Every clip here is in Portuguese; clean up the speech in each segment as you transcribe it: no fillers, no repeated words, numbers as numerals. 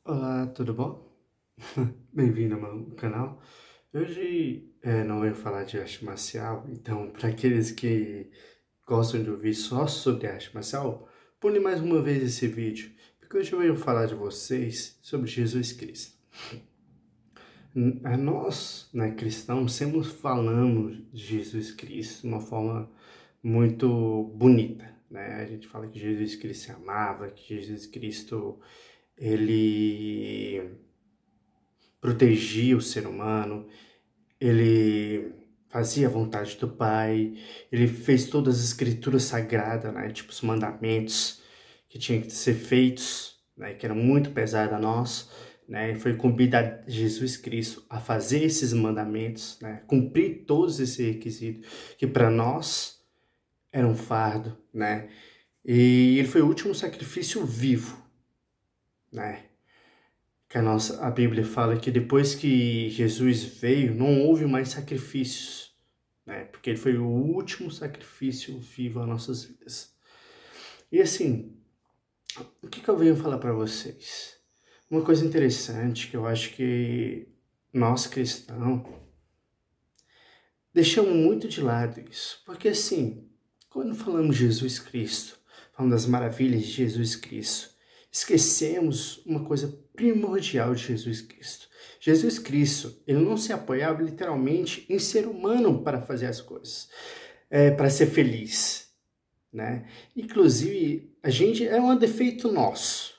Olá, tudo bom? Bem-vindo ao meu canal. Hoje não venho falar de arte marcial, então para aqueles que gostam de ouvir só sobre arte marcial, pule mais uma vez esse vídeo, porque hoje eu venho falar de vocês sobre Jesus Cristo. Nós, né, cristãos, sempre falamos de Jesus Cristo de uma forma muito bonita, né? A gente fala que Jesus Cristo se amava, que Jesus Cristo, ele protegia o ser humano, ele fazia a vontade do Pai, ele fez todas as escrituras sagradas, né, tipo os mandamentos que tinham que ser feitos, né, que eram muito pesados a nós, né, e foi cumprido a Jesus Cristo a fazer esses mandamentos, né, cumprir todos esses requisitos que para nós era um fardo, né, e ele foi o último sacrifício vivo, né, que a Bíblia fala que depois que Jesus veio, não houve mais sacrifícios, né? Porque ele foi o último sacrifício vivo às nossas vidas. E assim, o que eu venho falar para vocês? Uma coisa interessante que eu acho que nós cristãos deixamos muito de lado isso. Porque assim, quando falamos de Jesus Cristo, falamos das maravilhas de Jesus Cristo, esquecemos uma coisa primordial de Jesus Cristo. Jesus Cristo, ele não se apoiava literalmente em ser humano para fazer as coisas, para ser feliz, né? Inclusive, a gente é um defeito nosso.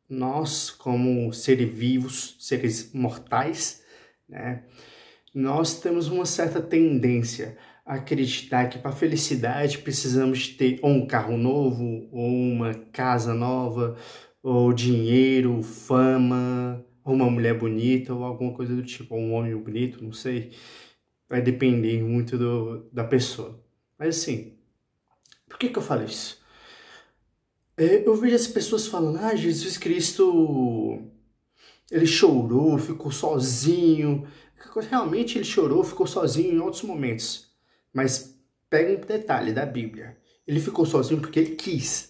Nós, como seres vivos, seres mortais, né? Nós temos uma certa tendência a acreditar que para a felicidade precisamos ter ou um carro novo, ou uma casa nova, ou dinheiro, fama, ou uma mulher bonita, ou alguma coisa do tipo, ou um homem bonito, não sei. Vai depender muito da pessoa. Mas assim, por que eu falo isso? Eu vejo as pessoas falando, Jesus Cristo, ele chorou, ficou sozinho. Realmente ele chorou, ficou sozinho em outros momentos. Mas pega um detalhe da Bíblia. Ele ficou sozinho porque ele quis.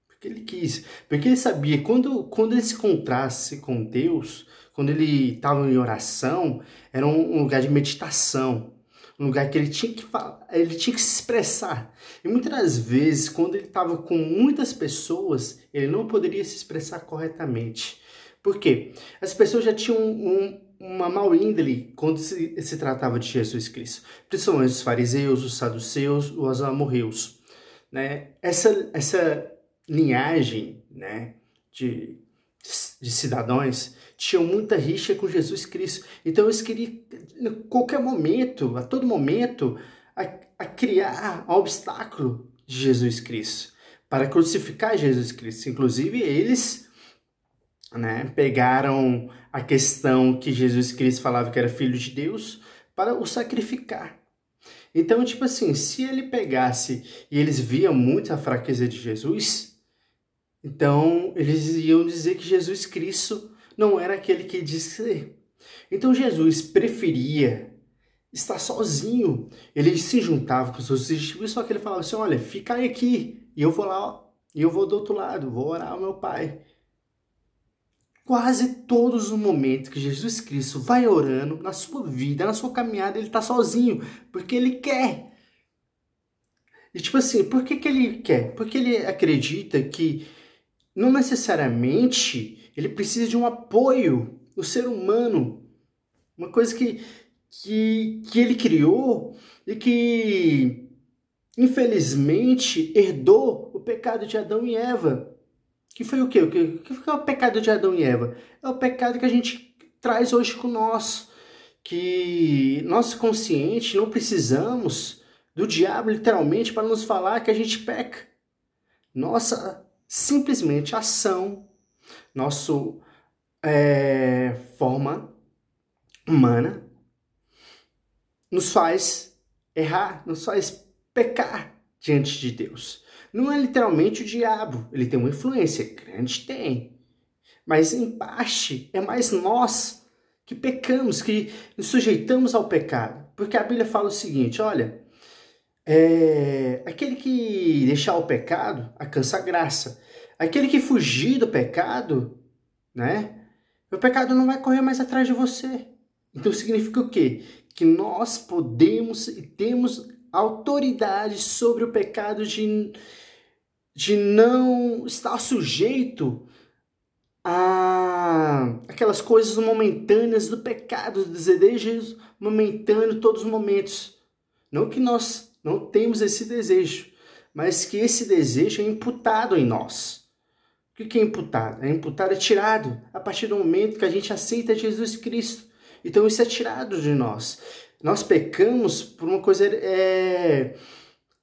Porque ele quis. Porque ele sabia, quando ele se encontrasse com Deus, quando ele estava em oração, era um lugar de meditação. Um lugar que ele tinha que falar, ele tinha que se expressar. E muitas das vezes, quando ele estava com muitas pessoas, ele não poderia se expressar corretamente. Por quê? As pessoas já tinham uma mau índole quando se tratava de Jesus Cristo. Principalmente os fariseus, os saduceus, os amorreus. Né? Essa linhagem, né, de, de cidadãos tinham muita rixa com Jesus Cristo. Então eles queriam, a qualquer momento, a todo momento, a criar um obstáculo de Jesus Cristo, para crucificar Jesus Cristo. Inclusive, eles, né, pegaram a questão que Jesus Cristo falava que era filho de Deus para o sacrificar. Então, tipo assim, se ele pegasse e eles viam muito a fraqueza de Jesus, então eles iam dizer que Jesus Cristo não era aquele que disse ser. Então Jesus preferia estar sozinho. Ele se juntava com os seus discípulos, só que ele falava assim, olha, fica aí aqui, e eu vou lá, ó, e eu vou do outro lado, vou orar ao meu Pai. Quase todos os momentos que Jesus Cristo vai orando, na sua vida, na sua caminhada, ele está sozinho, porque ele quer. E tipo assim, por que ele quer? Porque ele acredita que não necessariamente ele precisa de um apoio do ser humano. Uma coisa que ele criou e que, infelizmente, herdou o pecado de Adão e Eva. Que foi o quê? O que foi o pecado de Adão e Eva? É o pecado que a gente traz hoje com nós. Que nosso consciente não precisamos do diabo, literalmente, para nos falar que a gente peca. Nossa, simplesmente ação, nosso forma humana nos faz errar, nos faz pecar diante de Deus. Não é literalmente o diabo, ele tem uma influência grande, tem. Mas em parte é mais nós que pecamos, que nos sujeitamos ao pecado. Porque a Bíblia fala o seguinte, olha, aquele que deixar o pecado alcança a graça. Aquele que fugir do pecado, né? O pecado não vai correr mais atrás de você. Então significa o quê? Que nós podemos e temos autoridade sobre o pecado de não estar sujeito a aquelas coisas momentâneas do pecado, dos desejos momentâneos todos os momentos. Não que nós não temos esse desejo, mas que esse desejo é imputado em nós. O que é imputado? É imputado, é tirado a partir do momento que a gente aceita Jesus Cristo. Então isso é tirado de nós. Nós pecamos por uma coisa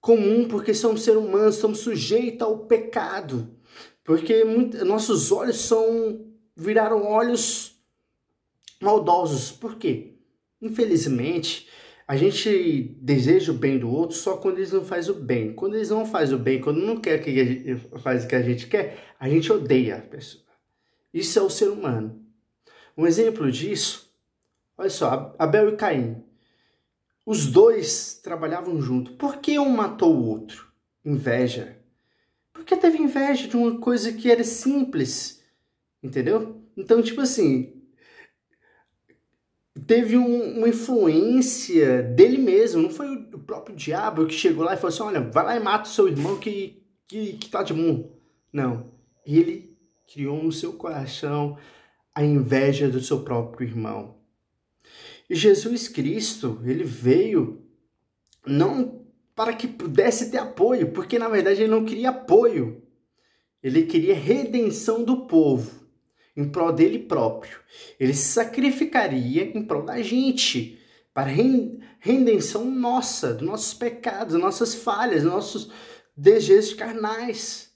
comum, porque somos seres humanos, estamos sujeitos ao pecado. Porque nossos olhos viraram olhos maldosos. Por quê? Infelizmente, a gente deseja o bem do outro só quando eles não fazem o bem. Quando eles não fazem o bem, quando não quer que a gente faça o que a gente quer, a gente odeia a pessoa. Isso é o ser humano. Um exemplo disso, olha só, Abel e Caim. Os dois trabalhavam junto. Por que um matou o outro? Inveja. Porque teve inveja de uma coisa que era simples. Entendeu? Então, tipo assim, teve uma influência dele mesmo. Não foi o próprio diabo que chegou lá e falou assim, olha, vai lá e mata o seu irmão que tá de mundo. Não. Ele criou no seu coração a inveja do seu próprio irmão. E Jesus Cristo, ele veio não para que pudesse ter apoio, porque na verdade ele não queria apoio. Ele queria redenção do povo, em prol dele próprio. Ele se sacrificaria em prol da gente, para redenção nossa, dos nossos pecados, das nossas falhas, dos nossos desejos carnais.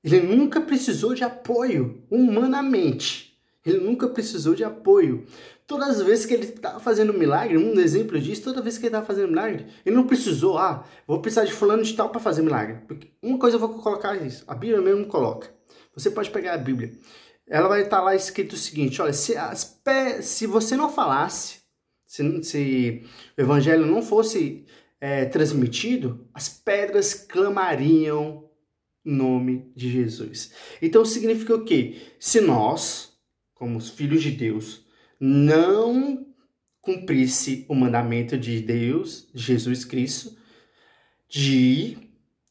Ele nunca precisou de apoio, humanamente. Ele nunca precisou de apoio. Todas as vezes que ele estava fazendo milagre, um exemplo disso, toda vez que ele estava fazendo milagre, ele não precisou, vou precisar de fulano de tal para fazer milagre. Porque uma coisa eu vou colocar isso, a Bíblia mesmo coloca. Você pode pegar a Bíblia. Ela vai estar lá escrito o seguinte, olha, se você não falasse, se o evangelho não fosse transmitido, as pedras clamariam em nome de Jesus. Então significa o quê? Se nós, como os filhos de Deus, não cumprisse o mandamento de Deus, Jesus Cristo,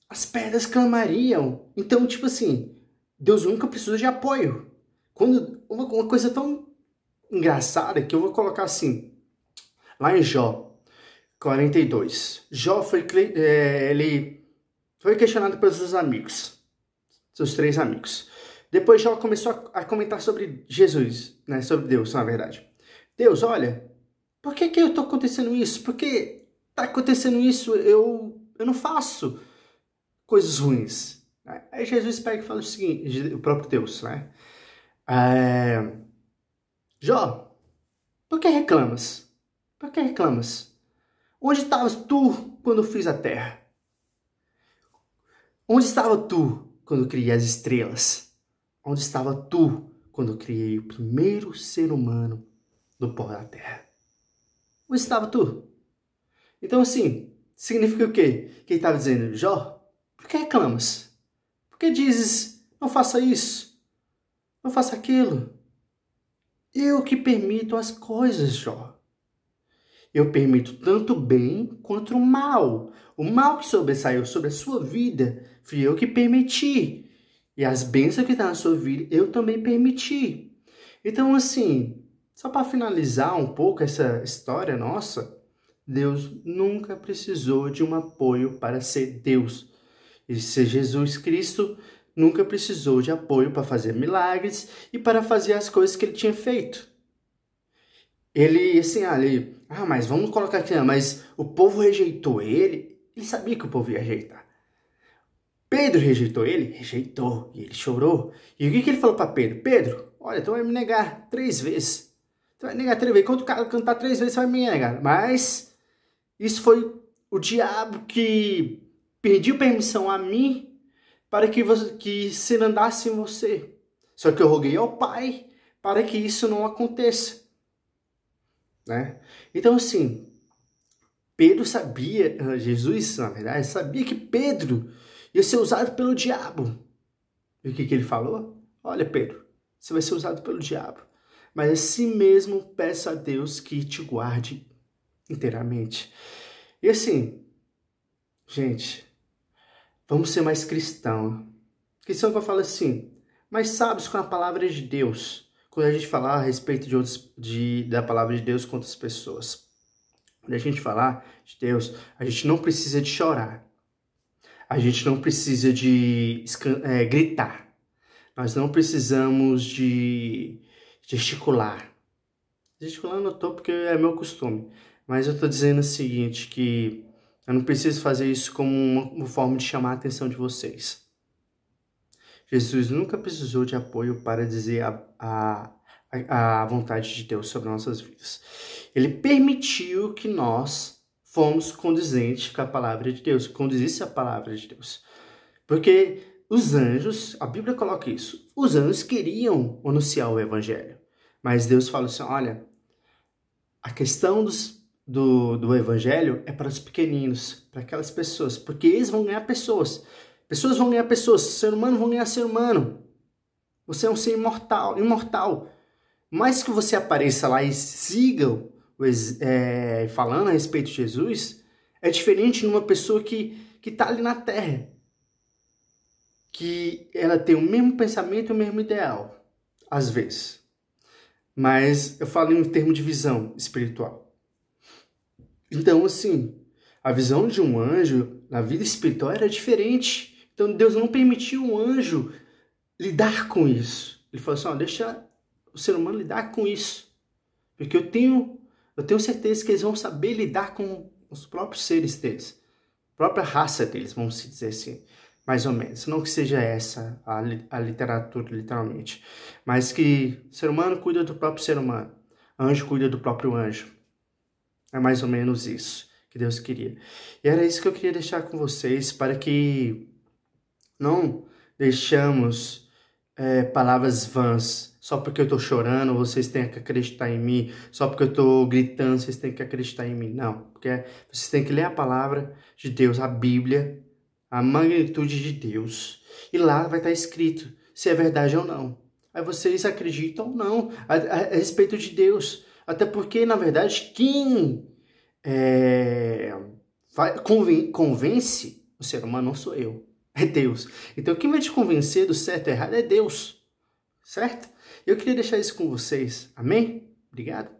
as pedras clamariam. Então, tipo assim, Deus nunca precisou de apoio. Quando uma coisa tão engraçada que eu vou colocar assim, lá em Jó 42. Jó ele foi questionado pelos seus amigos, seus 3 amigos. Depois Jó começou a comentar sobre Jesus, né, sobre Deus, na verdade. Deus, olha, por que eu tô acontecendo isso? Por que tá acontecendo isso? Eu não faço coisas ruins. Aí Jesus pega e fala o seguinte, o próprio Deus, né? Jó, por que reclamas? Por que reclamas? Onde estavas tu quando eu fiz a terra? Onde estava tu quando eu criei as estrelas? Onde estava tu quando eu criei o primeiro ser humano do pó da terra? Onde estava tu? Então assim, significa o quê? Que ele estava dizendo, Jó, por que reclamas? Por que dizes, não faça isso? Não faça aquilo? Eu que permito as coisas, Jó. Eu permito tanto o bem quanto o mal. O mal que sobressaiu sobre a sua vida, fui eu que permiti. E as bênçãos que estão na sua vida, eu também permiti. Então, assim, só para finalizar um pouco essa história nossa, Deus nunca precisou de um apoio para ser Deus. E ser Jesus Cristo nunca precisou de apoio para fazer milagres e para fazer as coisas que ele tinha feito. Ele, assim, mas vamos colocar aqui, mas o povo rejeitou ele. Ele sabia que o povo ia rejeitar. Pedro rejeitou ele? Rejeitou. E ele chorou. E o que ele falou para Pedro? Pedro, olha, tu vai me negar 3 vezes. Tu vai negar 3 vezes. Quando o cara cantar 3 vezes, você vai me negar. Mas isso foi o diabo que pediu permissão a mim para que se andasse em você. Só que eu roguei ao Pai para que isso não aconteça. Né? Então, assim, Pedro sabia, Jesus, na verdade, sabia que Pedro ia ser usado pelo diabo. E o que ele falou? Olha, Pedro, Você vai ser usado pelo diabo. Mas assim mesmo, peça a Deus que te guarde inteiramente. E assim, gente, vamos ser mais cristãos. Cristão que eu falo assim, mas sábios com a palavra de Deus. Quando a gente falar a respeito da palavra de Deus com outras pessoas. Quando a gente falar de Deus, a gente não precisa de chorar. A gente não precisa de gritar. Nós não precisamos de gesticular. Gesticular eu não tô porque é meu costume. Mas eu tô dizendo o seguinte, que eu não preciso fazer isso como uma forma de chamar a atenção de vocês. Jesus nunca precisou de apoio para dizer a vontade de Deus sobre nossas vidas. Ele permitiu que nós fomos condizentes com a palavra de Deus, conduzisse a palavra de Deus. Porque os anjos, a Bíblia coloca isso, os anjos queriam anunciar o evangelho. Mas Deus fala assim, olha, a questão do evangelho é para os pequeninos, para aquelas pessoas, porque eles vão ganhar pessoas. Pessoas vão ganhar pessoas, ser humano vão ganhar ser humano. Você é um ser imortal. Mais que você apareça lá e siga falando a respeito de Jesus, é diferente de uma pessoa que está ali na terra. Que ela tem o mesmo pensamento e o mesmo ideal, às vezes. Mas eu falo em termos de visão espiritual. Então, assim, a visão de um anjo na vida espiritual era diferente. Então, Deus não permitiu um anjo lidar com isso. Ele falou assim, deixa o ser humano lidar com isso. Porque eu tenho certeza que eles vão saber lidar com os próprios seres deles. A própria raça deles, vamos dizer assim. Mais ou menos. Não que seja essa a literatura, literalmente. Mas que o ser humano cuida do próprio ser humano. Anjo cuida do próprio anjo. É mais ou menos isso que Deus queria. E era isso que eu queria deixar com vocês, para que não deixamos palavras vãs. Só porque eu estou chorando, vocês têm que acreditar em mim. Só porque eu estou gritando, vocês têm que acreditar em mim. Não. Porque vocês têm que ler a palavra de Deus, a Bíblia, a magnitude de Deus. E lá vai estar escrito se é verdade ou não. Aí vocês acreditam ou não a respeito de Deus. Até porque, na verdade, quem convence o ser humano não sou eu. É Deus. Então, quem vai te convencer do certo e errado é Deus. Certo? Eu queria deixar isso com vocês. Amém? Obrigado.